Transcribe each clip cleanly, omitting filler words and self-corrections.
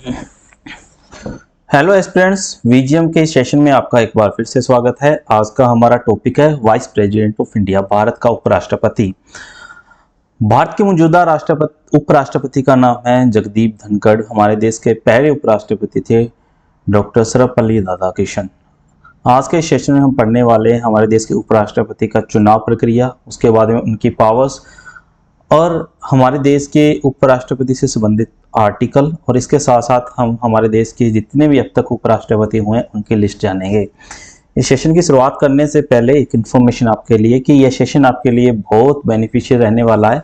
Hello aspirants, वीजीएम के session में आपका एक बार फिर से स्वागत है। आज का हमारा टॉपिक है vice president of India, Bharat का उपराष्ट्रपति। भारत के मौजूदा राष्ट्रपति उपराष्ट्रपति का नाम है जगदीप धनखड़। हमारे देश के पहले उपराष्ट्रपति थे डॉक्टर सर्वपल्ली राधाकृष्णन। आज के सेशन में हम पढ़ने वाले हैं हमारे देश के उपराष्ट्रपति का चुनाव प्रक्रिया, उसके बाद में उनकी पावर्स और हमारे देश के उपराष्ट्रपति से संबंधित आर्टिकल, और इसके साथ साथ हम हमारे देश के जितने भी अब तक उपराष्ट्रपति हुए हैं उनकी लिस्ट जानेंगे। इस सेशन की शुरुआत करने से पहले एक इन्फॉर्मेशन आपके लिए कि यह सेशन आपके लिए बहुत बेनिफिशियल रहने वाला है।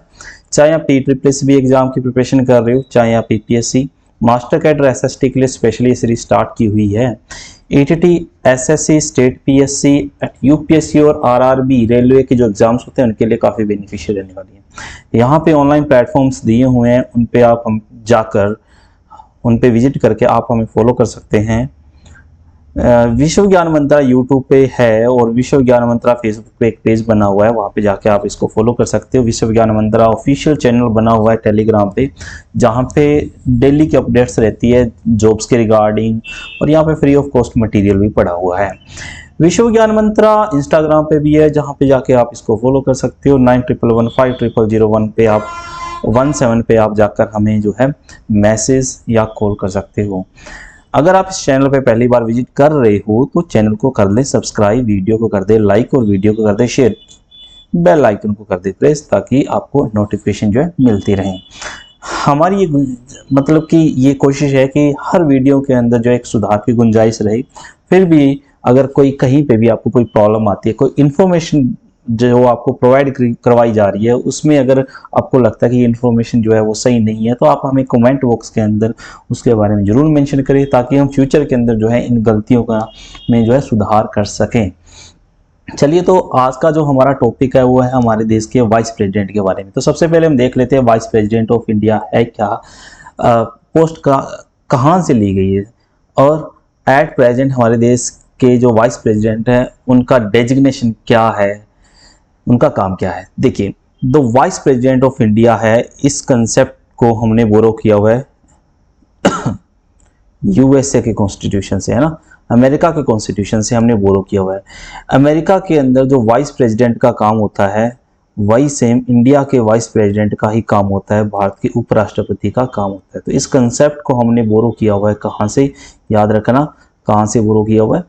चाहे आप TSSB एग्जाम की प्रिपरेशन कर रहे हो, चाहे आप PPSC, मास्टर कैडर SST के लिए स्पेशली सीरीज स्टार्ट की हुई है। ETT, SSC, state PSC, UPSC और RRB रेलवे के जो एग्जाम्स होते हैं उनके लिए काफ़ी बेनिफिशियल रहने वाली है। यहाँ पे ऑनलाइन प्लेटफॉर्म्स दिए हुए हैं, उन पे आप हम जाकर उन पे विजिट करके आप हमें फॉलो कर सकते हैं। विश्व ज्ञान मंत्रा यूट्यूब पे है और विश्व ज्ञान मंत्रा फेसबुक पे एक पेज बना हुआ है, वहाँ पे जाके आप इसको फॉलो कर सकते हो। विश्व ज्ञान मंत्रा ऑफिशियल चैनल बना हुआ है टेलीग्राम पे, जहाँ पे डेली की अपडेट्स रहती है जॉब्स के रिगार्डिंग, और यहाँ पे फ्री ऑफ कॉस्ट मटेरियल भी पड़ा हुआ है। विश्व ज्ञान मंत्रा इंस्टाग्राम पे भी है, जहाँ पे जाके आप इसको फॉलो कर सकते हो। 91150001 पे आप 17 पे आप जाकर हमें जो है मैसेज या कॉल कर सकते हो। अगर आप इस चैनल पे पहली बार विजिट कर रहे हो तो चैनल को कर दें सब्सक्राइब, वीडियो को कर दें लाइक और वीडियो को कर दें शेयर, बेल आइकन को कर दें प्रेस, ताकि आपको नोटिफिकेशन जो है मिलती रहे। हमारी ये मतलब कि ये कोशिश है कि हर वीडियो के अंदर जो एक सुधार की गुंजाइश रहे। फिर भी अगर कोई कहीं पे भी आपको कोई प्रॉब्लम आती है, कोई इन्फॉर्मेशन जो आपको प्रोवाइड करवाई जा रही है उसमें अगर आपको लगता है कि ये इन्फॉर्मेशन जो है वो सही नहीं है, तो आप हमें कमेंट बॉक्स के अंदर उसके बारे में जरूर मेंशन करें, ताकि हम फ्यूचर के अंदर जो है इन गलतियों का में जो है सुधार कर सकें। चलिए, तो आज का जो हमारा टॉपिक है वो है हमारे देश के वाइस प्रेसिडेंट के बारे में। तो सबसे पहले हम देख लेते हैं वाइस प्रेसिडेंट ऑफ इंडिया है क्या, पोस्ट का कहाँ से ली गई है, और एट प्रेजेंट हमारे देश के जो वाइस प्रेसिडेंट हैं उनका डेजिग्नेशन क्या है, उनका काम क्या है। देखिए, the vice president of India है, इस कंसेप्ट को हमने बोरो किया हुआ है USA के कॉन्स्टिट्यूशन से, है ना, अमेरिका के कॉन्स्टिट्यूशन से हमने बोरो किया हुआ है। अमेरिका के अंदर जो वाइस प्रेसिडेंट का काम होता है वही सेम इंडिया के वाइस प्रेसिडेंट का ही काम होता है, भारत के उपराष्ट्रपति का काम होता है। तो इस कंसेप्ट को हमने बोरो किया हुआ है, कहाँ से, याद रखना, कहाँ से बोरो किया हुआ है,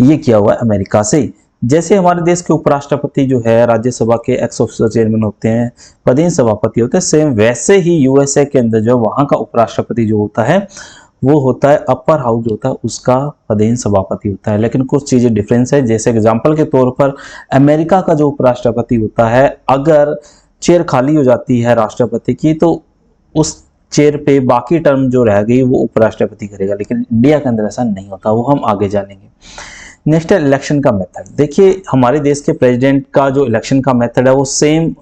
ये किया हुआ है अमेरिका से। जैसे हमारे देश के उपराष्ट्रपति जो है राज्यसभा के एक्स ऑफिसर चेयरमैन होते हैं, पदेन सभापति होते हैं, सेम वैसे ही USA के अंदर जो वहाँ का उपराष्ट्रपति जो होता है वो होता है अपर हाउस जो होता है उसका पदेन सभापति होता है। लेकिन कुछ चीज़ें डिफरेंस है। जैसे एग्जाम्पल के तौर पर अमेरिका का जो उपराष्ट्रपति होता है, अगर चेयर खाली हो जाती है राष्ट्रपति की तो उस चेयर पे बाकी टर्म जो रह गई वो उपराष्ट्रपति करेगा, लेकिन इंडिया के अंदर ऐसा नहीं होता, वो हम आगे जानेंगे। नेक्स्ट है इलेक्शन का मेथड। देखिए, हमारे देश के प्रेसिडेंट का जो इलेक्शन का मेथड है वो सेम,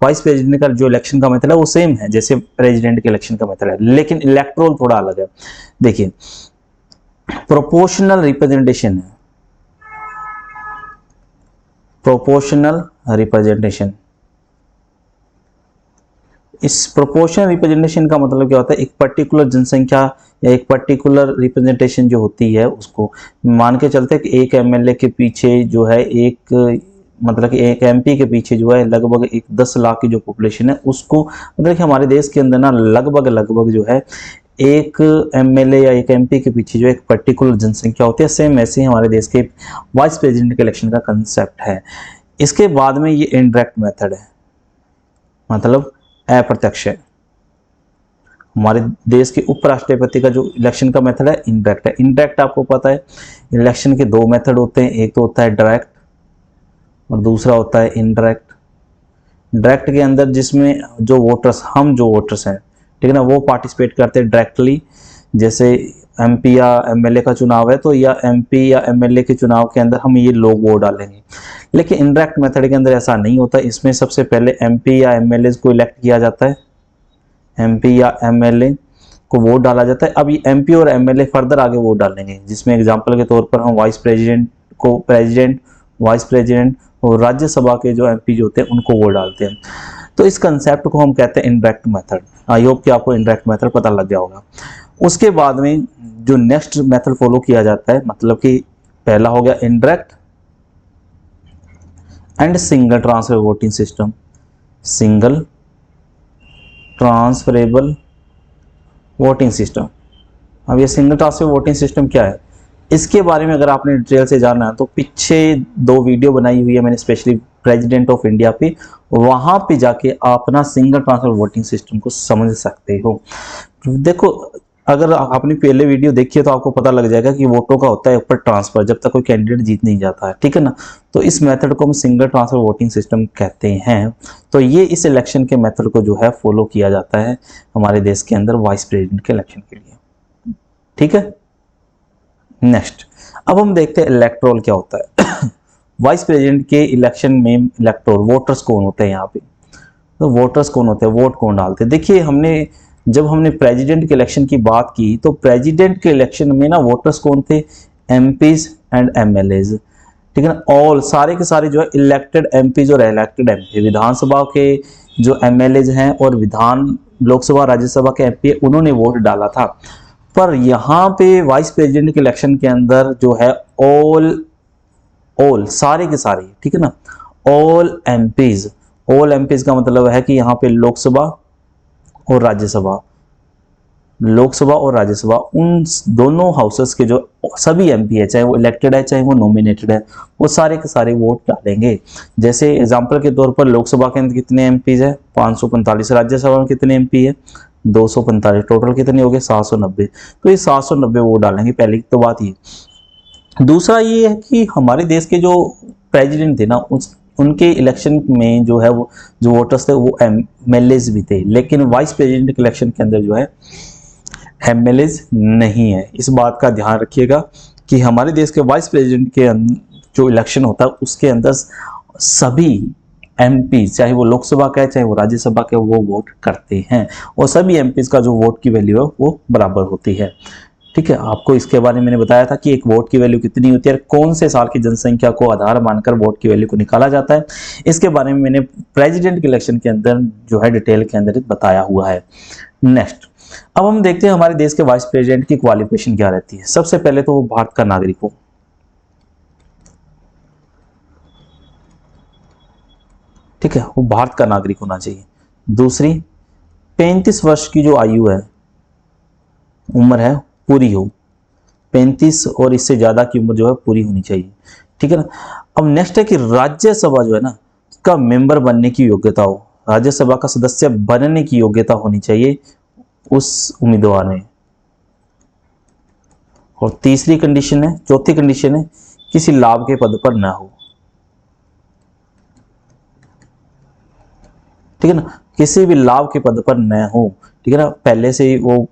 वाइस प्रेसिडेंट का जो इलेक्शन का मेथड है वो सेम है जैसे प्रेसिडेंट के इलेक्शन का मेथड है, लेकिन इलेक्टोरल थोड़ा अलग है। देखिए, प्रोपोर्शनल रिप्रेजेंटेशन है, प्रोपोर्शनल रिप्रेजेंटेशन। इस प्रोपोर्शनल रिप्रेजेंटेशन का मतलब क्या होता है, एक पर्टिकुलर जनसंख्या या एक पर्टिकुलर रिप्रेजेंटेशन जो होती है उसको मान के चलते हैं कि एक MLA के पीछे जो है एक, मतलब कि एक MP के पीछे जो है लगभग एक 10 लाख की जो पॉपुलेशन है उसको, मतलब कि हमारे देश के अंदर ना लगभग जो है एक MLA या एक MP के पीछे जो एक पर्टिकुलर जनसंख्या होती है। सेम ऐसे ही हमारे देश के वाइस प्रेसिडेंट के इलेक्शन का कंसेप्ट है। इसके बाद में ये इनडायरेक्ट मेथड है, मतलब अप्रत्यक्ष है। हमारे देश के उपराष्ट्रपति का जो इलेक्शन का मेथड है इनडायरेक्ट है। इनडायरेक्ट आपको पता है इलेक्शन के दो मेथड होते हैं, एक तो होता है डायरेक्ट और दूसरा होता है इनडायरेक्ट। डायरेक्ट के अंदर जिसमें जो वोटर्स, हम जो वोटर्स हैं, ठीक है ना, वो पार्टिसिपेट करते हैं डायरेक्टली। जैसे MP या MLA का चुनाव है तो या MP या MLA के चुनाव के अंदर हम ये लोग वोट डालेंगे। लेकिन इनडायरेक्ट मेथड के अंदर ऐसा नहीं होता। इसमें सबसे पहले MP या MLA को इलेक्ट किया जाता है, MP या MLA को वोट डाला जाता है। अब ये MP और MLA फर्दर आगे वोट डालेंगे, जिसमें एग्जाम्पल के तौर पर हम वाइस प्रेसिडेंट को, प्रेसिडेंट, वाइस प्रेसिडेंट और राज्यसभा के जो MP जो होते हैं उनको वोट डालते हैं। तो इस कंसेप्ट को हम कहते हैं इनडायरेक्ट मेथड। आई होप कि आपको इनडायरेक्ट मेथड पता लग गया होगा। उसके बाद में जो नेक्स्ट मेथड फॉलो किया जाता है, मतलब कि पहला हो गया indirect and single transfer voting system. Single transferable voting system. अब ये सिंगल ट्रांसफर वोटिंग सिस्टम क्या है, इसके बारे में अगर आपने डिटेल से जानना है तो पीछे 2 वीडियो बनाई हुई है मैंने स्पेशली प्रेसिडेंट ऑफ इंडिया पे, वहां पे जाके आप ना सिंगल ट्रांसफर वोटिंग सिस्टम को समझ सकते हो। देखो, अगर आपने पहले वीडियो देखी है तो आपको पता लग जाएगा कि वोटों का होता है ऊपर ट्रांसफर, जब तक कोई कैंडिडेट जीत नहीं जाता है, ठीक है ना। तो इस मेथड को हम सिंगल ट्रांसफर वोटिंग सिस्टम कहते हैं। तो ये इस इलेक्शन के मेथड को जो है फॉलो किया जाता है हमारे देश के अंदर वाइस प्रेसिडेंट के इलेक्शन के लिए, ठीक है। नेक्स्ट, अब हम देखते हैं इलेक्टोरल क्या होता है। वाइस प्रेसिडेंट के इलेक्शन में इलेक्टोर वोटर्स कौन होते हैं यहाँ पे, तो वोटर्स कौन होते हैं, वोट कौन डालते हैं। देखिए, जब हमने प्रेसिडेंट के इलेक्शन की बात की तो प्रेसिडेंट के इलेक्शन में ना वोटर्स कौन थे, एमपीज एंड एमएलएज, ठीक है ना। ऑल सारे के सारे जो है इलेक्टेड एमपीज और इलेक्टेड एमपी, विधानसभा के जो एमएलएज हैं और लोकसभा राज्यसभा के एमपी उन्होंने वोट डाला था। पर यहाँ पे वाइस प्रेसिडेंट के इलेक्शन के अंदर जो है ऑल सारे के सारे, ठीक है ना, ऑल एमपीज का मतलब है कि यहाँ पे लोकसभा और राज्यसभा उन दोनों हाउसेस के जो सभी एमपी है, चाहे वो इलेक्टेड है चाहे वो नॉमिनेटेड है, वो सारे के सारे वोट डालेंगे। जैसे एग्जांपल के तौर पर लोकसभा के अंदर कितने एमपीज है, 545, राज्यसभा में कितने एमपी है, 245, टोटल कितने हो गए, 790। तो ये 790 वोट डालेंगे, पहली तो बात ये। दूसरा ये है कि हमारे देश के जो प्रेसिडेंट थे ना, उनके इलेक्शन में जो है वो जो वोटर्स थे वो एमएलएज भी थे, लेकिन वाइस प्रेसिडेंट के इलेक्शन के अंदर जो है एमएलएज नहीं है। इस बात का ध्यान रखिएगा कि हमारे देश के वाइस प्रेसिडेंट के जो इलेक्शन होता है उसके अंदर सभी एमपी, चाहे वो लोकसभा का है चाहे वो राज्यसभा का, वो वोट करते हैं और सभी एमपीज का जो वोट की वैल्यू है वो बराबर होती है, ठीक है। आपको इसके बारे में मैंने बताया था कि एक वोट की वैल्यू कितनी होती है, कौन से साल की जनसंख्या को आधार मानकर वोट की वैल्यू को निकाला जाता है। इसके बारे में मैंने प्रेसिडेंट के इलेक्शन के अंदर जो है डिटेल के अंदर बताया हुआ है। नेक्स्ट, अब हम देखते हैं हमारे देश के वाइस प्रेसिडेंट की क्वालिफिकेशन क्या रहती है। सबसे पहले तो वो भारत का नागरिक हो, ठीक है, वो भारत का नागरिक होना चाहिए। दूसरी, 35 वर्ष की जो आयु है, उम्र है, पूरी हो, 35 और इससे ज्यादा की उम्र जो है पूरी होनी चाहिए, ठीक है ना। अब नेक्स्ट है कि राज्यसभा जो है ना का मेंबर बनने की योग्यता हो, राज्यसभा का सदस्य बनने की योग्यता होनी चाहिए उस उम्मीदवार में। और तीसरी कंडीशन है, चौथी कंडीशन है, किसी लाभ के पद पर ना हो, ठीक है ना, किसी भी लाभ के पद पर न हो, ठीक है ना। पहले से ही वो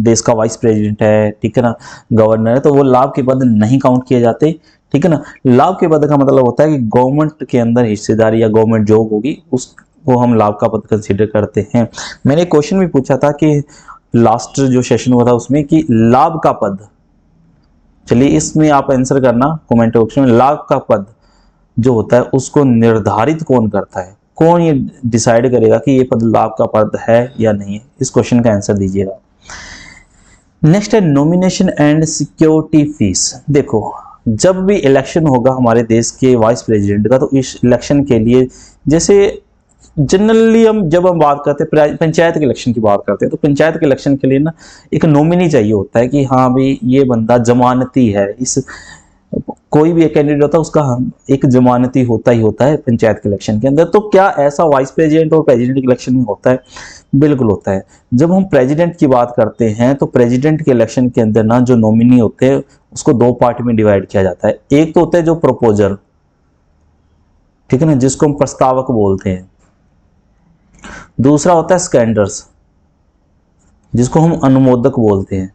देश का वाइस प्रेसिडेंट है, ठीक है ना, गवर्नर है, तो वो लाभ के पद नहीं काउंट किए जाते, ठीक है ना। लाभ के पद का मतलब होता है कि गवर्नमेंट के अंदर हिस्सेदारी या गवर्नमेंट जॉब होगी, उसको हम लाभ का पद कंसीडर करते हैं। मैंने क्वेश्चन भी पूछा था कि लास्ट जो सेशन हुआ था उसमें कि लाभ का पद, चलिए इसमें आप आंसर करना कमेंट बॉक्स में, लाभ का पद जो होता है उसको निर्धारित कौन करता है, कौन ये डिसाइड करेगा कि ये पद लाभ का पद है या नहीं है, इस क्वेश्चन का आंसर दीजिएगा। नेक्स्ट है नॉमिनेशन एंड सिक्योरिटी फीस। देखो, जब भी इलेक्शन होगा हमारे देश के वाइस प्रेसिडेंट का, तो इस इलेक्शन के लिए, जैसे जनरली जब हम बात करते हैं पंचायत के इलेक्शन की बात करते हैं, तो पंचायत के इलेक्शन के लिए ना एक नॉमिनी चाहिए होता है कि हाँ भाई ये बंदा जमानती है, इस कोई भी कैंडिडेट होता है उसका एक जमानती होता ही होता है पंचायत के इलेक्शन के अंदर। तो क्या ऐसा वाइस प्रेसिडेंट और प्रेसिडेंट के इलेक्शन में होता है? बिल्कुल होता है। जब हम प्रेसिडेंट की बात करते हैं तो प्रेसिडेंट के इलेक्शन के अंदर ना जो नॉमिनी होते हैं उसको 2 पार्ट में डिवाइड किया जाता है। एक तो होता है जो प्रपोजर, ठीक है ना, जिसको हम प्रस्तावक बोलते हैं। दूसरा होता है स्कैंडर्स, जिसको हम अनुमोदक बोलते हैं,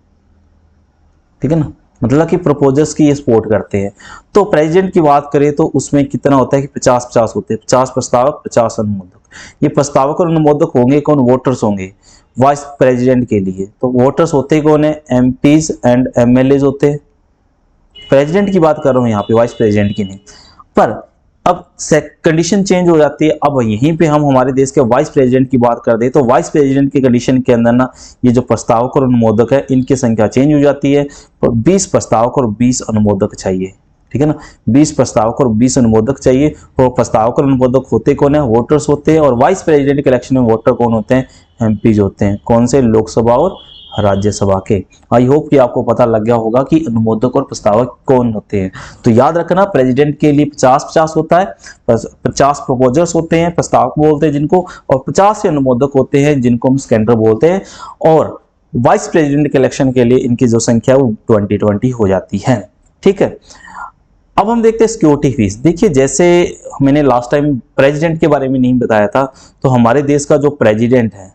ठीक है ना, मतलब कि प्रपोजर्स की ये सपोर्ट करते हैं। तो प्रेसिडेंट की बात करें तो उसमें कितना होता है कि 50-50 होते हैं, 50 प्रस्तावक 50 अनुमोदक। ये प्रस्तावक और अनुमोदक होंगे कौन? वोटर्स होंगे वाइस प्रेसिडेंट के लिए। तो वोटर्स होते कौन है? एमपीज एंड एमएलएज होते हैं। प्रेसिडेंट की बात कर रहा हूं यहाँ पे, वाइस प्रेसिडेंट की नहीं। पर अब कंडीशन चेंज हो जाती है। अब यहीं पे हम हमारे देश के वाइस प्रेसिडेंट की बात कर दे तो वाइस प्रेसिडेंट की कंडीशन के अंदर ना ये जो प्रस्तावक और अनुमोदक है इनकी संख्या चेंज हो जाती है। 20 प्रस्तावक और 20 अनुमोदक चाहिए, ठीक है ना। 20 प्रस्तावक और 20 अनुमोदक चाहिए। और प्रस्तावक और अनुमोदक होते कौन है? वोटर्स होते हैं। और वाइस प्रेसिडेंट के इलेक्शन में वोटर कौन होते हैं? एमपीज होते हैं। कौन से? लोकसभा और राज्यसभा के। आई होप कि आपको पता लग गया होगा कि अनुमोदक और प्रस्तावक कौन होते हैं। तो याद रखना, प्रेसिडेंट के लिए 50-50 होता है, 50 प्रपोजर्स होते हैं, प्रस्तावक बोलते हैं जिनको, और 50 से अनुमोदक होते हैं जिनको हम स्कैंडर बोलते हैं। और वाइस प्रेसिडेंट के इलेक्शन के लिए इनकी जो संख्या है वो 20-20 हो जाती है, ठीक है। अब हम देखते हैं सिक्योरिटी फीस। देखिए, जैसे मैंने लास्ट टाइम प्रेसिडेंट के बारे में नहीं बताया था, तो हमारे देश का जो प्रेसिडेंट है,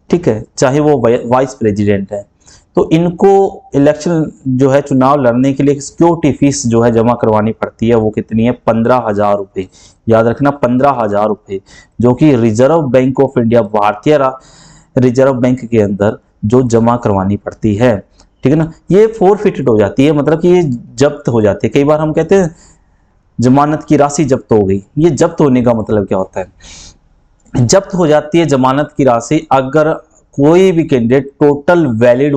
ठीक है, चाहे वो वाइस प्रेसिडेंट है, तो इनको इलेक्शन जो है, चुनाव लड़ने के लिए सिक्योरिटी फीस जो है जमा करवानी पड़ती है। वो कितनी है? 15,000 रुपये। याद रखना, 15,000 रुपये, जो कि रिजर्व बैंक ऑफ इंडिया, भारतीय रिजर्व बैंक के अंदर जो जमा करवानी पड़ती है, ठीक है ना। ये फोरफिटेड हो जाती है, मतलब कि ये जब्त हो जाती है। कई बार हम कहते हैं जमानत की राशि जब्त हो गई। ये जब्त होने का मतलब क्या होता है? जब्त हो जाती है जमानत की राशि अगर कोई भी कैंडिडेट टोटल वैलिड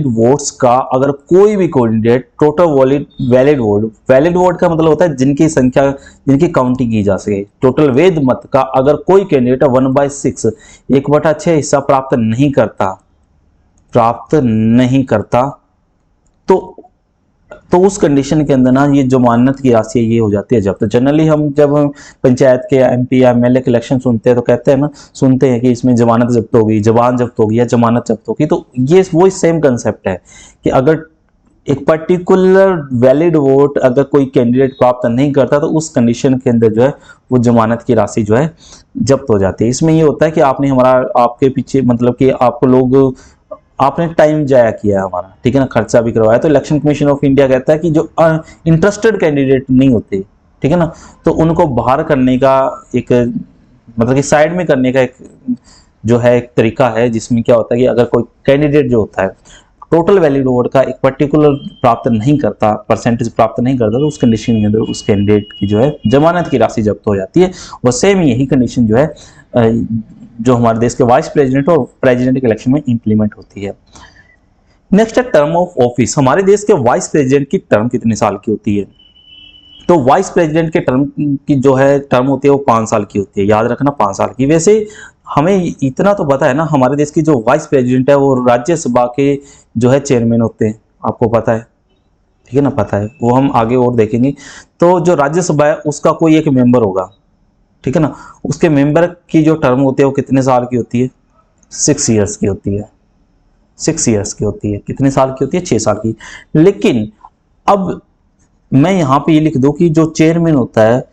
वोट्स का अगर कोई भी कैंडिडेट टोटल वैलिड वोट का मतलब होता है जिनकी संख्या, जिनकी काउंटिंग की जा सके। टोटल वैध मत का अगर कोई कैंडिडेट 1/6 1/6 हिस्सा प्राप्त नहीं करता तो उस कंडीशन के अंदर ना ये जमानत की राशि ये हो जाती है जब्त। जनरली हम जब पंचायत के एमपी या एमएलए के इलेक्शन सुनते हैं तो कहते हैं ना, सुनते हैं कि इसमें जमानत जब्त होगी, जबान जब्त होगी या जमानत जब्त होगी। तो ये वो सेम कंसेप्ट है कि अगर एक पर्टिकुलर वैलिड वोट अगर कोई कैंडिडेट प्राप्त नहीं करता तो उस कंडीशन के अंदर जो है वो जमानत की राशि जो है जब्त हो जाती है। इसमें ये होता है कि आपने आपके पीछे, मतलब कि आपने टाइम जाया किया हमारा, ठीक है ना, खर्चा भी करवाया। तो इलेक्शन कमीशन ऑफ इंडिया कहता है कि जो इंटरेस्टेड कैंडिडेट नहीं होते, ठीक है ना, तो उनको बाहर करने का एक, मतलब कि साइड में करने का एक जो है एक तरीका है, जिसमें क्या होता है कि अगर कोई कैंडिडेट जो होता है टोटल वैलिड वोट का एक पर्टिकुलर प्राप्त नहीं करता, परसेंटेज प्राप्त नहीं करता, तो उस कंडीशन के अंदर उस कैंडिडेट की जो है जमानत की राशि जब्त हो जाती है। और सेम यही कंडीशन जो है जो हमारे देश के वाइस प्रेसिडेंट और प्रेसिडेंट के इलेक्शन में इंप्लीमेंट होती है। नेक्स्ट है टर्म ऑफ ऑफिस। हमारे देश के वाइस प्रेसिडेंट की टर्म कितने साल की होती है? तो वाइस प्रेसिडेंट के टर्म की जो है टर्म होती है वो 5 साल की होती है। याद रखना, 5 साल की। वैसे हमें इतना तो पता है ना, हमारे देश की जो वाइस प्रेसिडेंट है वो राज्यसभा के जो है चेयरमैन होते हैं, आपको पता है, ठीक है ना, पता है, वो हम आगे और देखेंगे। तो जो राज्यसभा है उसका कोई एक मेंबर होगा, ठीक है ना, उसके मेंबर की जो टर्म होती है वो कितने साल की होती है? 6 ईयर्स की होती है। 6 ईयर्स की होती है। कितने साल की होती है? 6 साल की। लेकिन अब मैं यहाँ पे ये लिख दूं कि जो चेयरमैन होता है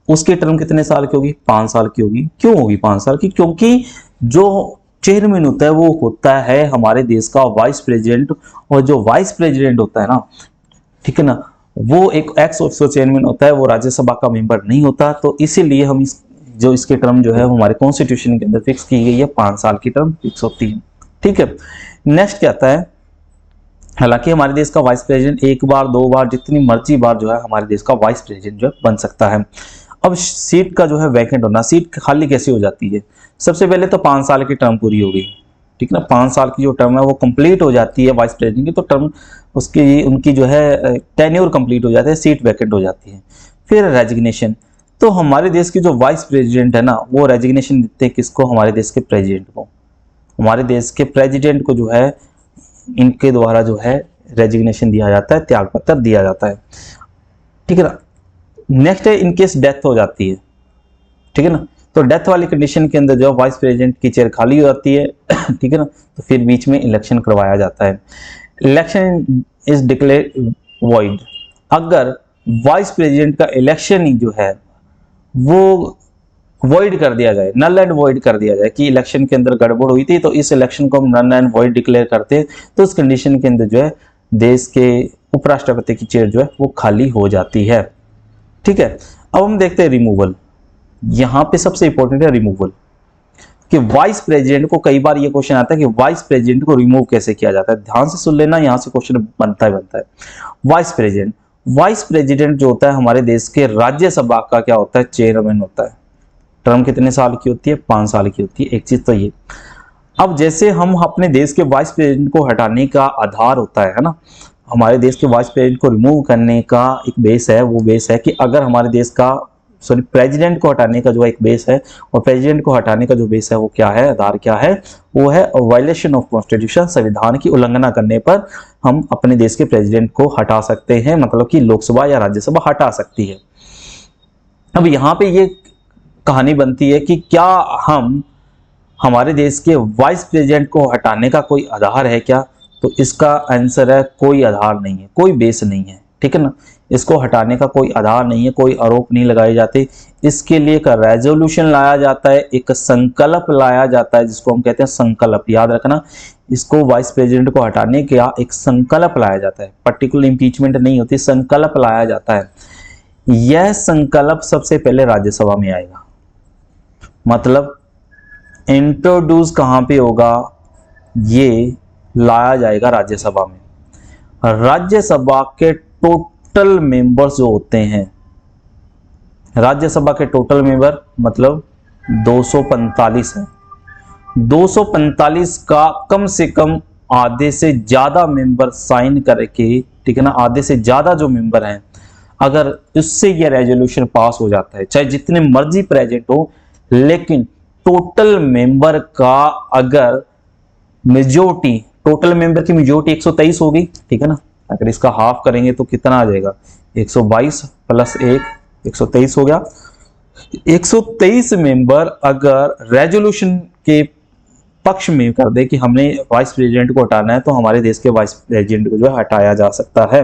उसकी टर्म कितने साल की होगी? 5 साल की होगी। क्यों होगी 5 साल की? क्योंकि जो चेयरमैन होता है वो होता है हमारे देश का वाइस प्रेसिडेंट, और जो वाइस प्रेसिडेंट होता है ना, ठीक है ना, वो एक एक्स ऑफिसो चेयरमैन होता है, वो राज्यसभा का मेंबर नहीं होता। तो इसीलिए हम इसकी टर्म जो है हमारे कॉन्स्टिट्यूशन के अंदर फिक्स की गई है, 5 साल की टर्म फिक्स होती है, ठीक है। नेक्स्ट क्या आता है? हालांकि हमारे देश का वाइस प्रेसिडेंट 1 बार 2 बार जितनी मर्जी बार जो है हमारे देश का वाइस प्रेसिडेंट जो है बन सकता है। अब सीट का जो है वैकेंट होना, सीट खाली कैसे हो जाती है? सबसे पहले तो 5 साल की टर्म पूरी हो गई, ठीक है ना, 5 साल की जो टर्म है वो कंप्लीट हो जाती है वाइस प्रेसिडेंट की, तो टर्म उनकी जो है टेन्योर कंप्लीट हो जाती है, सीट वैकेंट हो जाती है। फिर रेजिग्नेशन। तो हमारे देश की जो वाइस प्रेसिडेंट है ना, वो रेजिग्नेशन देते हैं किसको? हमारे देश के प्रेसिडेंट को। हमारे देश के प्रेसिडेंट को जो है इनके द्वारा जो है रेजिग्नेशन दिया जाता है, त्याग पत्र दिया जाता है, ठीक है ना। नेक्स्ट है इनकेस डेथ हो जाती है, ठीक है ना, तो डेथ वाली कंडीशन के अंदर जो वाइस प्रेसिडेंट की चेयर खाली हो जाती है, ठीक है ना, तो फिर बीच में इलेक्शन करवाया जाता है। Election is declare void. अगर वाइस प्रेसिडेंट का इलेक्शन ही जो है वो वॉइड कर दिया जाए, नल एंड वॉइड कर दिया जाए कि इलेक्शन के अंदर गड़बड़ हुई थी तो इस इलेक्शन को हम नल एंड वॉइड डिक्लेयर करते हैं, तो उस कंडीशन के अंदर जो है देश के उपराष्ट्रपति की चेयर जो है वो खाली हो जाती है, ठीक है। अब हम देखते हैं रिमूवल। यहां पे सबसे इंपॉर्टेंट है रिमूवल, कि वाइस प्रेसिडेंट को, कई बार ये क्वेश्चन आता है कि वाइस प्रेसिडेंट को रिमूव कैसे किया जाता है। ध्यान से सुन लेना, यहां से क्वेश्चन बनता है। वाइस प्रेसिडेंट वाइस प्रेसिडेंट जो होता है हमारे देश के राज्यसभा का क्या होता है, चेयरमैन होता है। टर्म कितने साल की होती है, 5 साल की होती है। एक चीज तो ये, अब जैसे हम अपने देश के वाइस प्रेसिडेंट को हटाने का आधार होता है ना, हमारे देश के वाइस प्रेसिडेंट को रिमूव करने का एक बेस है, वो बेस है कि अगर हमारे देश का प्रेसिडेंट को हटाने का जो एक बेस है, और प्रेसिडेंट को हटाने का जो बेस है वो क्या है, आधार क्या है, वो है वायलेशन ऑफ कॉन्स्टिट्यूशन, संविधान की उल्लंघना करने पर हम अपने देश के प्रेसिडेंट को हटा सकते हैं, मतलब कि लोकसभा या राज्यसभा हटा सकती है। अब यहाँ पे ये कहानी बनती है कि क्या हम हमारे देश के वाइस प्रेसिडेंट को हटाने का कोई आधार है क्या, तो इसका आंसर है कोई आधार नहीं है, कोई बेस नहीं है, ठीक है ना। इसको हटाने का कोई आधार नहीं है, कोई आरोप नहीं लगाए जाते। इसके लिए एक रेजोल्यूशन लाया जाता है, एक संकल्प लाया जाता है, जिसको हम कहते हैं संकल्प, याद रखना। इसको वाइस प्रेसिडेंट को हटाने का एक संकल्प लाया जाता है, पर्टिकुलर इम्पीचमेंट नहीं होती, संकल्प लाया जाता है। यह संकल्प सबसे पहले राज्यसभा में आएगा, मतलब इंट्रोड्यूस कहां पे होगा, ये लाया जाएगा राज्यसभा में। राज्यसभा के टोटल मेंबर्स जो होते हैं, राज्यसभा के टोटल मेंबर मतलब 245 है। 245 का कम से कम आधे से ज्यादा मेंबर साइन करके, ठीक है ना, आधे से ज्यादा जो मेंबर हैं, अगर उससे यह रेजोल्यूशन पास हो जाता है, चाहे जितने मर्जी प्रेजेंट हो, लेकिन टोटल मेंबर का अगर मेजोरिटी, टोटल मेंबर की मेजोरिटी 123 होगी, ठीक है ना, अगर इसका हाफ करेंगे तो कितना आ जाएगा, 122 प्लस 1, 123 हो गया। 123 मेंबर अगर रेजोल्यूशन के पक्ष में कर दे कि हमने वाइस प्रेसिडेंट को हटाना है, तो हमारे देश के वाइस प्रेसिडेंट को जो है हटाया जा सकता है।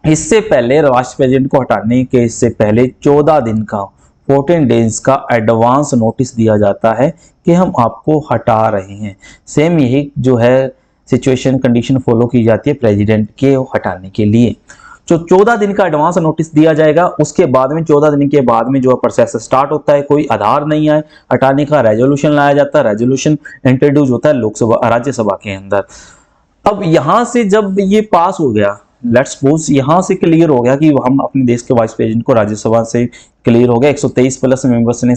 इससे पहले वाइस प्रेसिडेंट को हटाने के इससे पहले 14 दिन का, 14 डेज का एडवांस नोटिस दिया जाता है कि हम आपको हटा रहे हैं। सेम यही जो है सिचुएशन कंडीशन फॉलो की जाती है प्रेसिडेंट के हटाने के लिए। जो 14 दिन का एडवांस नोटिस दिया जाएगा, उसके बाद में 14 दिन के बाद में जो प्रोसेस स्टार्ट होता है, कोई आधार नहीं है हटाने का, रेजोल्यूशन लाया जाता है, रेजोल्यूशन इंट्रोड्यूस होता है लोकसभा राज्यसभा के अंदर। अब यहां से जब ये पास हो गया, लेट्स सपोज यहां से क्लियर हो गया कि हम अपने देश के वाइस प्रेसिडेंट को राज्यसभा से क्लियर हो गया, 123 प्लस मेंबर्स ने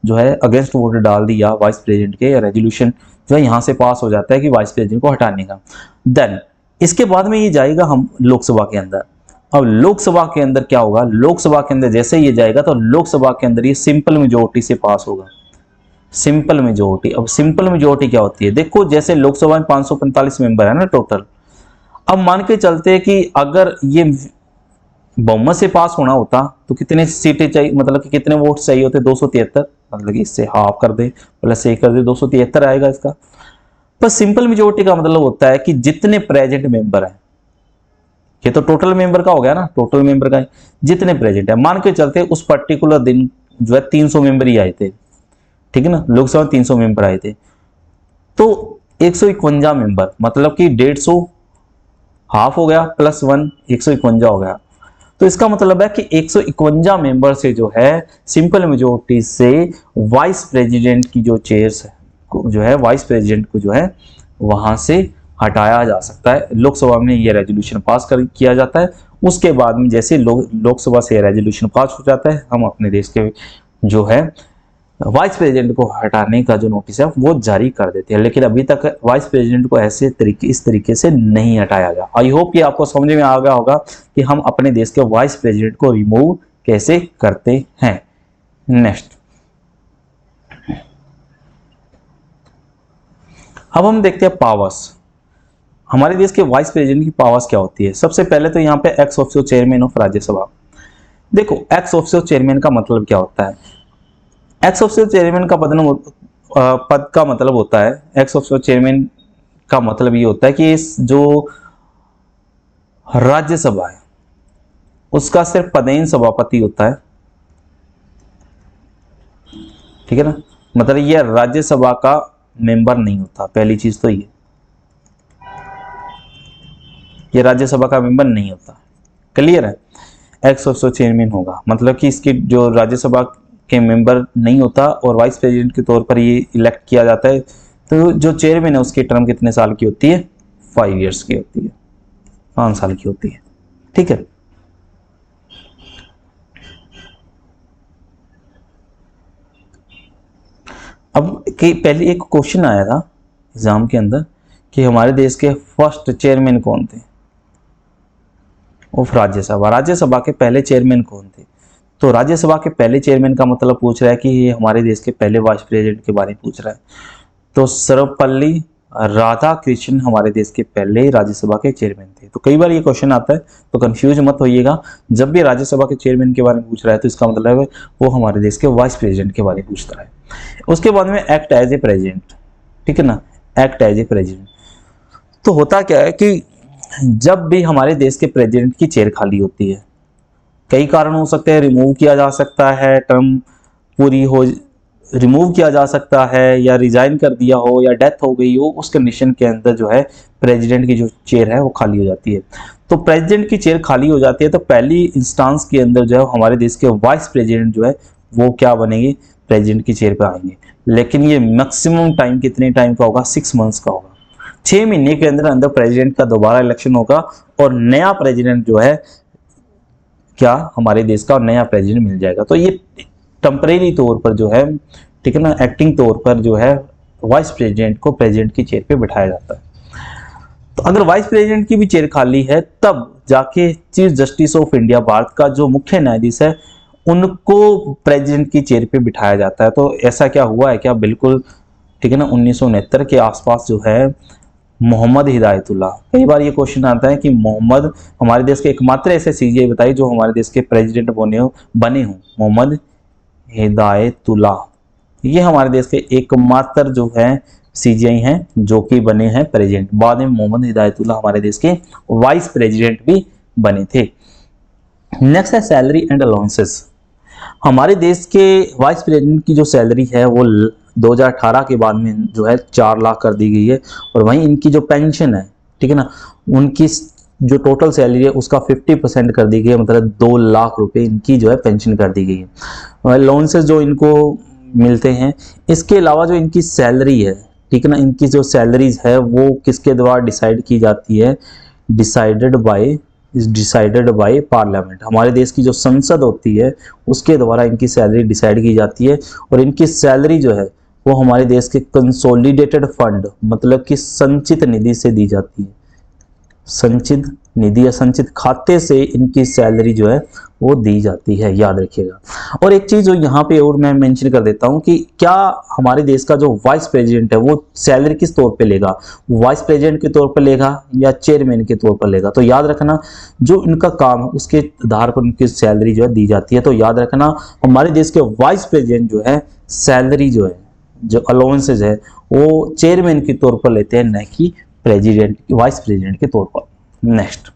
जो है अगेंस्ट वोट डाल दिया वाइस प्रेसिडेंट के, रेजोल्यूशन जो है यहां से पास हो जाता है कि वाइस प्रेसिडेंट को हटाने का। देन इसके बाद में ये जाएगा हम लोकसभा के अंदर। अब लोकसभा के अंदर क्या होगा, लोकसभा के अंदर जैसे ये जाएगा तो लोकसभा के अंदर ये सिंपल मेजोरिटी से पास होगा, सिंपल मेजोरिटी। अब सिंपल मेजोरिटी क्या होती है, देखो जैसे लोकसभा में 545 मेंबर है ना टोटल, अब मान के चलते हैं कि अगर ये बहुमत से पास होना होता तो कितने सीटें चाहिए, मतलब कि कितने वोट चाहिए होते, 273, मतलब कि इससे हाफ कर दे प्लस 1 कर दे, 273 आएगा इसका। पर सिंपल मेजोरिटी का मतलब होता है कि जितने प्रेजेंट मेंबर हैं, ये तो टोटल मेंबर का हो गया ना, टोटल मेंबर का जितने प्रेजेंट है, मान के चलते उस पर्टिकुलर दिन जो है 300 मेंबर ही आए थे, ठीक है ना, लोकसभा में 300 मेंबर आए थे, तो 151 मेंबर, मतलब कि 150 हाफ हो गया प्लस 1, 151 हो गया। तो इसका मतलब है कि 151 मेंबर से जो है सिंपल मेजोरिटी से वाइस प्रेसिडेंट की जो चेयर्स है, जो है वाइस प्रेसिडेंट को जो है वहां से हटाया जा सकता है। लोकसभा में ये रेजोल्यूशन पास किया जाता है, उसके बाद में जैसे लोकसभा से रेजोल्यूशन पास हो जाता है, हम अपने देश के जो है वाइस प्रेसिडेंट को हटाने का जो नोटिस है वो जारी कर देते हैं। लेकिन अभी तक वाइस प्रेसिडेंट को इस तरीके से नहीं हटाया गया। आई होप ये आपको समझ में आ गया होगा कि हम अपने देश के वाइस प्रेसिडेंट को रिमूव कैसे करते हैं। नेक्स्ट, अब हम देखते हैं पावर्स। हमारे देश के वाइस प्रेसिडेंट की पावर्स क्या होती है। सबसे पहले तो यहाँ पे ex officio chairman of Rajya Sabha. देखो एक्स ऑफिशियो चेयरमैन का मतलब क्या होता है। एक्स ऑफिशियो चेयरमैन का पद का मतलब होता है, एक्स ऑफिशियो चेयरमैन का मतलब ये होता है कि इस जो राज्यसभा है उसका सिर्फ पदेन सभापति होता है, ठीक है ना, मतलब ये राज्यसभा का मेंबर नहीं होता। पहली चीज तो ये राज्यसभा का मेंबर नहीं होता, क्लियर है। एक्स ऑफिशियो चेयरमैन होगा मतलब कि इसकी जो राज्यसभा के मेंबर नहीं होता और वाइस प्रेसिडेंट के तौर पर ये इलेक्ट किया जाता है। तो जो चेयरमैन है उसकी टर्म कितने साल की होती है, 5 इयर्स की होती है, 5 साल की होती है, ठीक है। अब कि पहले एक क्वेश्चन आया था एग्जाम के अंदर कि हमारे देश के फर्स्ट चेयरमैन कौन थे ऑफ राज्यसभा, राज्यसभा के पहले चेयरमैन कौन थे। तो राज्यसभा के पहले चेयरमैन का मतलब पूछ रहा है कि ये हमारे देश के पहले वाइस प्रेसिडेंट के बारे में पूछ रहा है। तो सर्वपल्ली राधाकृष्णन हमारे देश के पहले राज्यसभा के चेयरमैन थे। तो कई बार ये क्वेश्चन आता है तो कंफ्यूज मत होइएगा, जब भी राज्यसभा के चेयरमैन के बारे में पूछ रहा है तो इसका मतलब है वो हमारे देश के वाइस प्रेसिडेंट के बारे में पूछता है। उसके बाद में एक्ट एज ए प्रेसिडेंट, ठीक है ना, एक्ट एज ए प्रेसिडेंट। तो होता क्या है कि जब भी हमारे देश के प्रेसिडेंट की चेयर खाली होती है, कई कारण हो सकते हैं, रिमूव किया जा सकता है, टर्म पूरी हो रिमूव किया जा सकता है, या रिजाइन कर दिया हो, या डेथ हो गई हो, उस कंडीशन के अंदर जो है प्रेसिडेंट की जो चेयर है वो खाली हो जाती है। तो प्रेसिडेंट की चेयर खाली हो जाती है तो पहली इंस्टांस के अंदर जो है हमारे देश के वाइस प्रेसिडेंट जो है वो क्या बनेंगे, प्रेसिडेंट की चेयर पर आएंगे। लेकिन ये मैक्सिमम टाइम कितने टाइम का होगा, 6 मंथ्स का होगा। 6 महीने के अंदर अंदर प्रेसिडेंट का दोबारा इलेक्शन होगा और नया प्रेसिडेंट जो है क्या हमारे देश का नया प्रेसिडेंट मिल जाएगा। तो ये टेम्परेरी तौर पर जो है, ठीक है ना, एक्टिंग तौर पर जो है वाइस प्रेसिडेंट को प्रेसिडेंट की चेयर पे बिठाया जाता है। तो अगर वाइस प्रेसिडेंट की भी चेयर खाली है तब जाके chief justice of India, Bharat का जो मुख्य न्यायाधीश है, उनको प्रेसिडेंट की चेयर पे बिठाया जाता है। तो ऐसा क्या हुआ है क्या, बिल्कुल ठीक है ना। 1969 के आसपास जो है मोहम्मद हिदायतुल्लाह, कई बार ये क्वेश्चन आता है कि मोहम्मद हमारे देश के एकमात्र ऐसे सीजीआई बताइए जो हमारे देश के प्रेसिडेंट बने हों। मोहम्मद हिदायतुल्लाह ये हमारे देश के एकमात्र जो है सीजीआई हैं जो कि बने हैं प्रेसिडेंट। बाद में मोहम्मद हिदायतुल्लाह हमारे देश के वाइस प्रेसिडेंट भी बने थे। नेक्स्ट है सैलरी एंड अलाउंसेस। हमारे देश के वाइस प्रेसिडेंट की जो सैलरी है वो 2018 के बाद में जो है 4 लाख कर दी गई है। और वहीं इनकी जो पेंशन है, ठीक है ना, उनकी जो टोटल सैलरी है उसका 50% कर दी गई है, मतलब 2 लाख रुपए इनकी जो है पेंशन कर दी गई है। अलाउंसेस जो इनको मिलते हैं, इसके अलावा जो इनकी सैलरी है, ठीक है ना, इनकी जो सैलरीज है वो किसके द्वारा डिसाइड की जाती है, डिसाइडेड बाय पार्लियामेंट। हमारे देश की जो संसद होती है उसके द्वारा इनकी सैलरी डिसाइड की जाती है। और इनकी सैलरी जो है वो हमारे देश के कंसोलिडेटेड फंड, मतलब कि संचित निधि से दी जाती है। संचित निधि या संचित खाते से इनकी सैलरी जो है वो दी जाती है, याद रखिएगा। और एक चीज जो यहाँ पे और मैं मेंशन कर देता हूँ कि क्या हमारे देश का जो वाइस प्रेसिडेंट है वो सैलरी किस तौर पे लेगा, वाइस प्रेसिडेंट के तौर पर लेगा या चेयरमैन के तौर पर लेगा। तो याद रखना जो इनका काम है उसके आधार पर उनकी सैलरी जो है दी जाती है। तो याद रखना हमारे देश के वाइस प्रेसिडेंट जो है सैलरी जो है, जो अलाउंसेज है, वो चेयरमैन के तौर पर लेते हैं, न कि प्रेसिडेंट वाइस प्रेसिडेंट के तौर पर। नेक्स्ट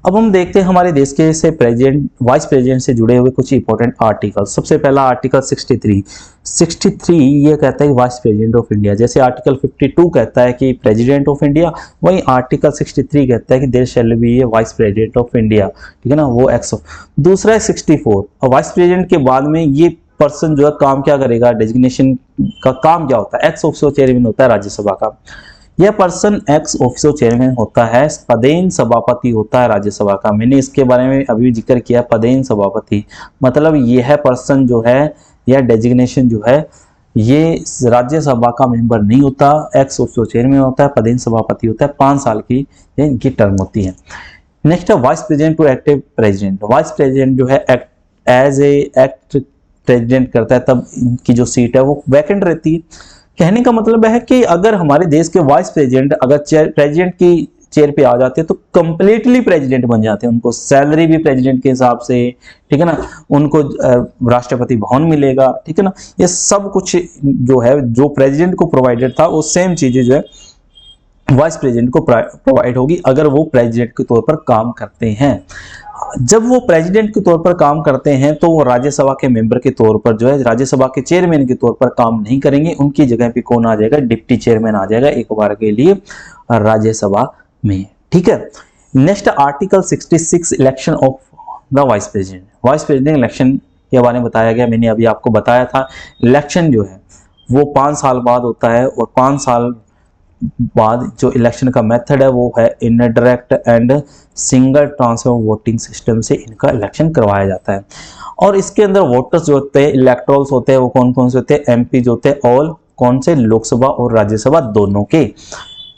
अब हम देखते हैं हमारे देश के से प्रेसिडेंट वाइस प्रेसिडेंट से जुड़े हुए कुछ इंपॉर्टेंट आर्टिकल। सबसे पहला आर्टिकल 63 ये कहता है कि वाइस प्रेसिडेंट ऑफ इंडिया। जैसे आर्टिकल 52 कहता है कि प्रेसिडेंट ऑफ इंडिया, वहीं आर्टिकल 63 कहता है कि there shall be a vice president of India, ठीक है ना, वो एक्स। दूसरा है 64, और वाइस प्रेसिडेंट के बाद में ये पर्सन जो है काम क्या करेगा, डेजिग्नेशन का काम क्या होता है, एक्स ऑफिसो चेयरमैन होता है राज्यसभा का। यह पर्सन एक्स ऑफिसो चेयरमैन होता है, पदेन सभापति होता है राज्यसभा का। मैंने इसके बारे में अभी जिक्र किया, पदेन सभापति मतलब यह पर्सन जो है, यह डेजिग्नेशन जो है, ये राज्यसभा का मेंबर नहीं होता, एक्स ऑफिसो चेयरमैन होता है, पदेन सभापति होता है, 5 साल की इनकी टर्म होती है। नेक्स्ट है vice president to active president. Vice president जो है एज ए एक्ट प्रेसिडेंट करता है तब इनकी जो सीट है वो वैकेंट रहती है। कहने का मतलब है कि अगर हमारे देश के वाइस प्रेसिडेंट अगर प्रेसिडेंट की चेयर पे आ जाते हैं तो कंप्लीटली प्रेसिडेंट बन जाते हैं। उनको सैलरी भी प्रेसिडेंट के हिसाब से, ठीक है ना, उनको राष्ट्रपति भवन मिलेगा, ठीक है ना, ये सब कुछ जो है जो प्रेसिडेंट को प्रोवाइडेड था वो सेम चीजें जो है वाइस प्रेसिडेंट को प्रोवाइड होगी अगर वो प्रेसिडेंट के तौर पर काम करते हैं। जब वो प्रेसिडेंट के तौर पर काम करते हैं तो वो राज्यसभा के मेंबर के तौर पर जो है राज्यसभा के चेयरमैन के तौर पर काम नहीं करेंगे। उनकी जगह पे कौन आ जाएगा, डिप्टी चेयरमैन आ जाएगा एक बार के लिए राज्यसभा में, ठीक है। Next article 66 election of the vice president. Vice president election के बारे में बताया गया, मैंने अभी आपको बताया था। इलेक्शन जो है वो 5 साल बाद होता है और 5 साल बाद जो इलेक्शन का मेथड है वो है indirect and single transfer voting system से इनका इलेक्शन करवाया जाता है। और इसके अंदर वोटर्स जो होते हैं, इलेक्टोरल्स होते हैं, वो कौन कौन से होते हैं, एमपी जो होते हैं ऑल कौन से, लोकसभा और राज्यसभा दोनों के।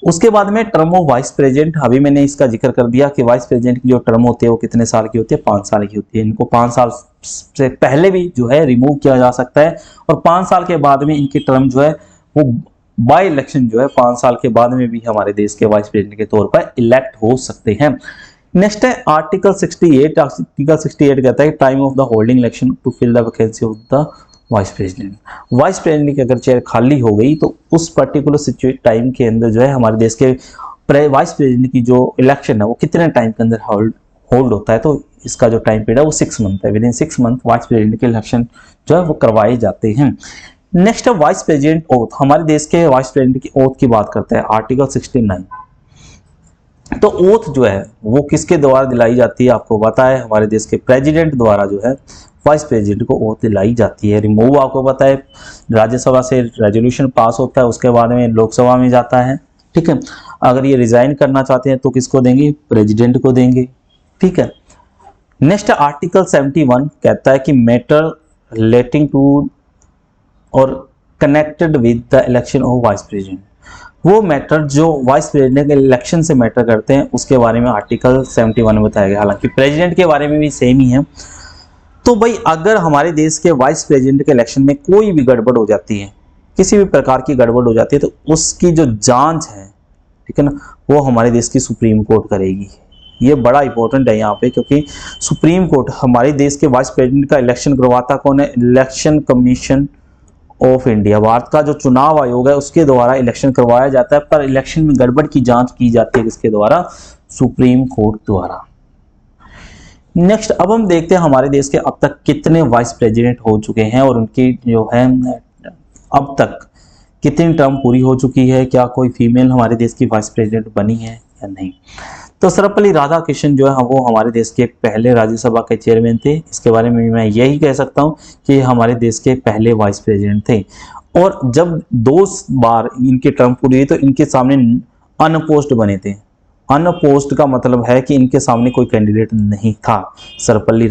उसके बाद में टर्म ऑफ वाइस प्रेसिडेंट, अभी मैंने इसका जिक्र कर दिया कि वाइस प्रेसिडेंट की जो टर्म होती है वो कितने साल की होती है, 5 साल की होती है। इनको 5 साल से पहले भी जो है रिमूव किया जा सकता है और 5 साल के बाद में इनकी टर्म जो है वो बाय इलेक्शन जो है 5 साल के बाद में भी हमारे देश के वाइस प्रेसिडेंट के तौर पर इलेक्ट हो सकते हैं। नेक्स्ट है आर्टिकल 68। आर्टिकल 68 कहता है time of the holding election to fill the vacancy of the vice president. Vice president की अगर चेयर खाली हो गई तो उस पर्टिकुलर टाइम के अंदर जो है हमारे देश के वाइस प्रेसिडेंट की जो इलेक्शन है वो कितने टाइम के अंदर होल्ड होता है, तो इसका जो टाइम पीरियड है वो 6 मंथ है। With in 6 month vice president के इलेक्शन जो है वो करवाए जाते हैं। नेक्स्ट है वाइस प्रेसिडेंट ओथ। हमारे देश के वाइस प्रेसिडेंट की ओथ की बात करते हैं, आर्टिकल 69। तो ओथ जो है वो किसके द्वारा दिलाई जाती है, आपको पता है हमारे देश के प्रेसिडेंट द्वारा जो है वाइस प्रेसिडेंट को ओथ दिलाई जाती है। रिमूव आपको पता है राज्यसभा से रेजोल्यूशन पास होता है, उसके बाद में लोकसभा में जाता है, ठीक है। अगर ये रिजाइन करना चाहते हैं तो किसको देंगे, प्रेसिडेंट को देंगे, ठीक है। नेक्स्ट आर्टिकल 71 कहता है कि मैटर रिलेटिंग टू और connected with the election of vice president, वो मैटर जो वाइस प्रेसिडेंट के इलेक्शन से मैटर करते हैं उसके बारे में आर्टिकल 71 में बताया गया। हालांकि प्रेसिडेंट के बारे में भी सेम ही है। तो भाई अगर हमारे देश के वाइस प्रेसिडेंट के इलेक्शन में कोई भी गड़बड़ हो जाती है, किसी भी प्रकार की गड़बड़ हो जाती है, तो उसकी जो जांच है, ठीक है ना, वो हमारे देश की सुप्रीम कोर्ट करेगी। ये बड़ा इंपॉर्टेंट है यहाँ पे, क्योंकि सुप्रीम कोर्ट हमारे देश के वाइस प्रेसिडेंट का इलेक्शन करवाता कौन है, election commission of India, Bharat का जो चुनाव आयोग है उसके द्वारा इलेक्शन करवाया जाता है। पर इलेक्शन में गड़बड़ की जांच की जाती है किसके द्वारा, सुप्रीम कोर्ट द्वारा। नेक्स्ट अब हम देखते हैं हमारे देश के अब तक कितने वाइस प्रेसिडेंट हो चुके हैं और उनकी जो है अब तक कितनी टर्म पूरी हो चुकी है, क्या कोई फीमेल हमारे देश की वाइस प्रेसिडेंट बनी है या नहीं। तो सर्वपल्ली राधाकृष्णन जो है वो हमारे देश के पहले राज्यसभा के चेयरमैन थे। इसके बारे में मैं यही कह सकता हूँ कि हमारे देश के पहले वाइस प्रेसिडेंट थे। और जब 2 बार इनकी टर्म पूरी हुई तो इनके सामने अनअपोज्ड बने थे। अनअपोज्ड का मतलब है कि इनके सामने कोई कैंडिडेट नहीं था। सर्वपल्ली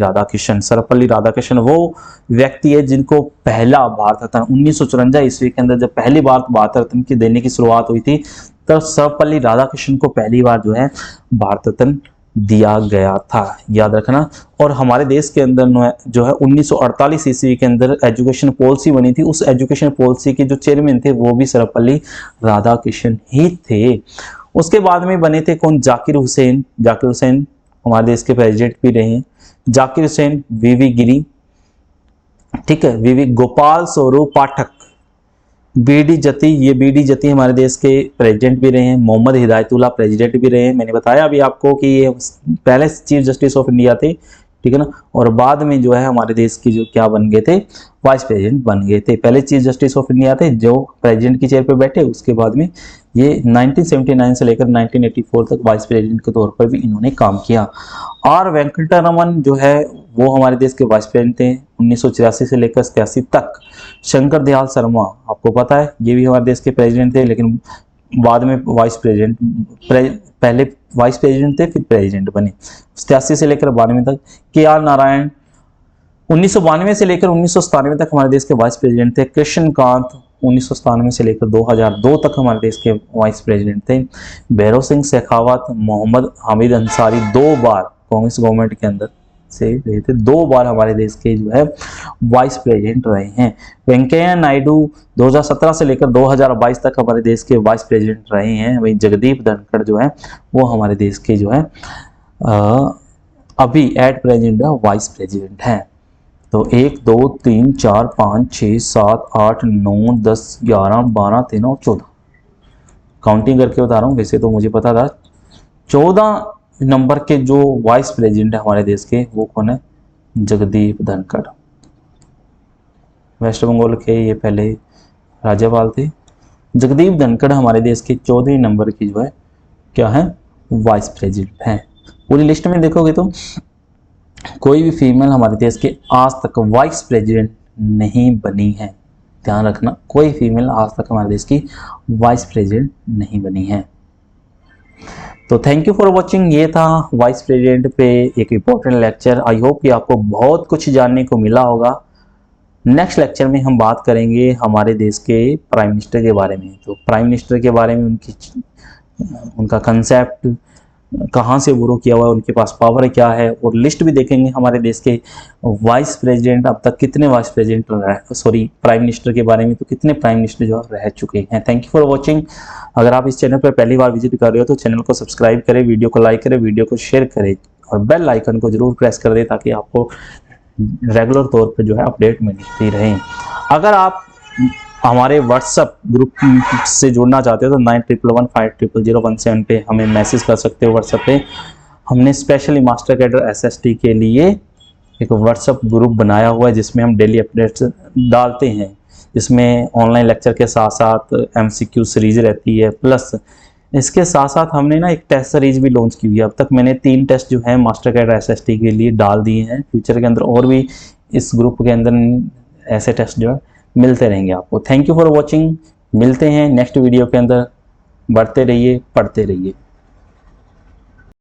राधाकृष्णन वो व्यक्ति है जिनको पहला भारत रत्न 1954 ईस्वी के अंदर जब पहली बार भारत रत्न की देने की शुरुआत हुई थी, तब सर्वपल्ली राधाकृष्णन को पहली बार जो है भारत रत्न दिया गया था, याद रखना। और हमारे देश के अंदर जो है 1948 ईस्वी के अंदर एजुकेशन पॉलिसी बनी थी। उस एजुकेशन पॉलिसी के जो चेयरमैन थे वो भी सर्वपल्ली राधाकृष्णन ही थे। उसके बाद में बने थे कौन, जाकिर हुसैन हमारे देश के प्रेसिडेंट भी रहे हैं। जाकिर हुसैन, वीवी गिरी, ठीक है, वीवी गोपाल स्वरूप पाठक, बीडी जती, ये बीडी जती हमारे देश के प्रेसिडेंट भी रहे हैं। मोहम्मद हिदायतुल्लाह प्रेसिडेंट भी रहे हैं। मैंने बताया अभी आपको कि ये पहले चीफ जस्टिस ऑफ इंडिया थे, ठीक है ना, और बाद में जो है हमारे देश की जो क्या बन गए थे, वाइस प्रेसिडेंट बन गए थे। पहले चीफ जस्टिस ऑफ इंडिया थे जो प्रेसिडेंट की चेयर पे बैठे, उसके बाद में ये 1979 से लेकर 1984 तक वाइस प्रेसिडेंट के तौर पर भी इन्होंने काम किया। आर वेंकटरमन जो है वो हमारे देश के वाइस प्रेसिडेंट थे 1984 से लेकर 87 तक। शंकर दयाल शर्मा आपको पता है ये भी हमारे देश के प्रेसिडेंट थे, लेकिन बाद में वाइस प्रेसिडेंट, पहले वाइस प्रेसिडेंट थे फिर प्रेसिडेंट बने 87 से लेकर 92 तक। के आर नारायण 1992 से लेकर 1997 तक हमारे देश के वाइस प्रेसिडेंट थे। कृष्णकांत 1997 से लेकर 2002 तक हमारे देश के वाइस प्रेसिडेंट थे। भैरव सिंह शेखावत, मोहम्मद हामिद अंसारी 2 बार कांग्रेस गवर्नमेंट के अंदर से रहे थे, 2 बार हमारे देश के जो है वाइस प्रेसिडेंट रहे हैं। वेंकैया नायडू 2017 से लेकर 2022 तक हमारे देश के वाइस प्रेसिडेंट रहे हैं। वही जगदीप धनखड़ जो है वो हमारे देश के जो है अभी एट प्रेसिडेंट वाइस प्रेसिडेंट हैं। तो 1 2 3 4 5 6 7 8 9 10 11 12 13 और 14 काउंटिंग करके बता रहा हूँ, वैसे तो मुझे पता था। 14 नंबर के जो वाइस प्रेसिडेंट है हमारे देश के वो कौन है, जगदीप धनखड़। वेस्ट बंगाल के ये पहले राज्यपाल थे। जगदीप धनखड़ हमारे देश के 14 नंबर की जो है क्या है, वाइस प्रेसिडेंट हैं। पूरी लिस्ट में देखोगे तो कोई भी फीमेल हमारे देश के आज तक वाइस प्रेसिडेंट नहीं बनी है। ध्यान रखना, कोई फीमेल आज तक हमारे देश की वाइस प्रेसिडेंट नहीं बनी है। तो थैंक यू फॉर वॉचिंग। ये था वाइस प्रेसिडेंट पे एक इम्पोर्टेंट लेक्चर। आई होप कि आपको बहुत कुछ जानने को मिला होगा। नेक्स्ट लेक्चर में हम बात करेंगे हमारे देश के प्राइम मिनिस्टर के बारे में। तो प्राइम मिनिस्टर के बारे में उनका कंसेप्ट कहाँ से ग्रो किया हुआ है, उनके पास पावर क्या है, और लिस्ट भी देखेंगे हमारे देश के वाइस प्रेसिडेंट, अब तक कितने वाइस प्रेसिडेंट प्राइम मिनिस्टर के बारे में तो कितने प्राइम मिनिस्टर जो रह चुके हैं। Thank you for watching. अगर आप इस चैनल पर पहली बार विजिट कर रहे हो तो चैनल को सब्सक्राइब करें, वीडियो को लाइक करें, वीडियो को शेयर करें और बेल आइकन को जरूर प्रेस कर दें ताकि आपको रेगुलर तौर पर जो है अपडेट मिलती रहे। अगर आप हमारे व्हाट्सएप ग्रुप से जुड़ना चाहते हो तो 9115000117 पे हमें मैसेज कर सकते हो व्हाट्सएप पे। हमने स्पेशली मास्टर कैडर एसएसटी के लिए एक व्हाट्सएप ग्रुप बनाया हुआ है जिसमें हम डेली अपडेट्स डालते हैं, जिसमें ऑनलाइन लेक्चर के साथ साथ एमसीक्यू सीरीज रहती है, प्लस इसके साथ साथ हमने ना एक टेस्ट सीरीज भी लॉन्च की हुई है। अब तक मैंने 3 टेस्ट जो है मास्टर कैडर एसएसटी के लिए डाल दिए हैं। फ्यूचर के अंदर और भी इस ग्रुप के अंदर ऐसे टेस्ट जो है मिलते रहेंगे आपको। Thank you for watching. मिलते हैं नेक्स्ट वीडियो के अंदर। बढ़ते रहिए, पढ़ते रहिए।